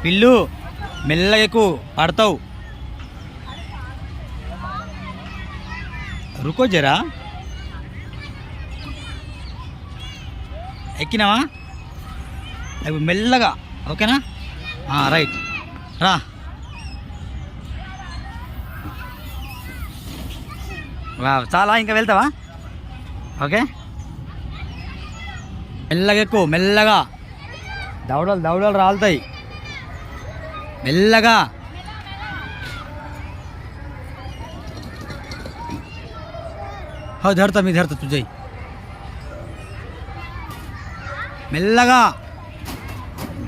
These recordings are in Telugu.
పిల్లు మెల్లగా ఎక్కువ పడతావు. రుకో జరా. ఎక్కినావా? అవి మెల్లగా. ఓకేనా? రైట్ రా. చాలా ఇంకా వెళ్తావా? ఓకే, మెల్లగా ఎక్కువ, మెల్లగా. దవడలు దవడలు రాలుతాయి, మెల్లగా. धरता मी धरता तुझे. మెల్లగా.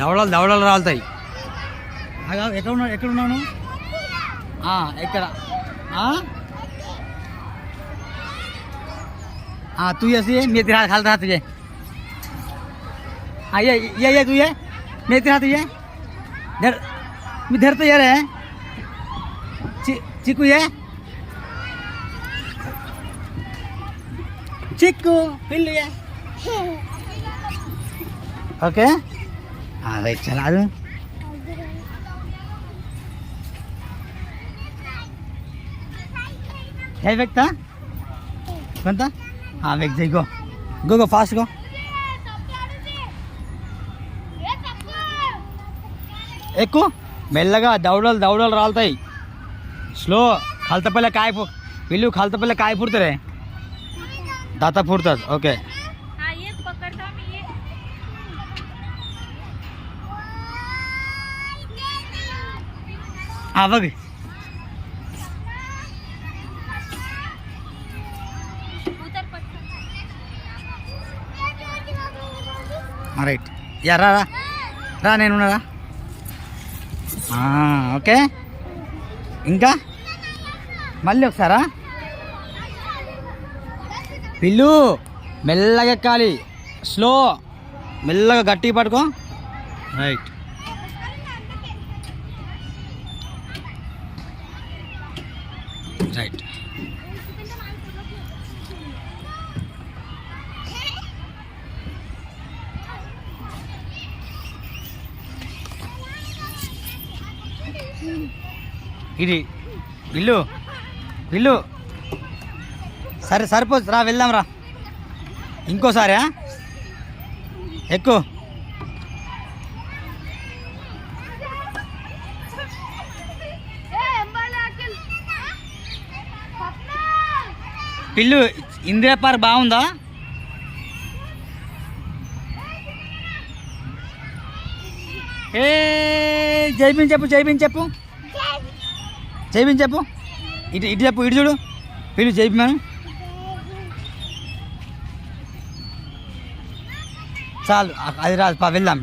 దవడలు దవడలు రాలుతాయి. ఎక్కడున్నాను? ఎక్కడ? तू ऐसी है, मैं तेरा हाथ खालता तुझे. ये तू ये, मैं तेरा तुझे धर. मैं धरता यार है. चिकू ये चिक्कू पिल्लू ये. Okay, right. चला दो. है व्यक्ता కొంత వెక్ జై. Go go go fast go. ఎక్కువ, మెల్లగా. దవడలు దవడలు రాలుతాయి. స్లో. ఖాల్తపల్లె కాయ పిల్లు, ఖాల్తపల్లె కాయ పుడతారే, దాత పుడుతుంది. ఓకే, बघ. రైట్. రా రా రా, నేనున్నారా? ఓకే, ఇంకా మళ్ళీ ఒకసారా? పిల్లు మెల్లగా ఎక్కాలి, స్లో. మెల్లగా గట్టిగా పట్టుకో. రైట్. రైట్. ఇది ఇల్లు ఇల్లు. సరే సరిపోదు, రా వెళ్దాం రా. ఇంకోసారి ఎక్కువ. పిల్లు ఇందిరా పార్క్ బాగుందా? జైబీన్ చెప్పు, జైబీన్ చెప్పు, జైబీన్ చెప్పు. ఇటు ఇటు చెప్పు, ఇటు చూడు. పిల్లు జైబీన్. చాలు, అది రాదు, వెళ్దాం.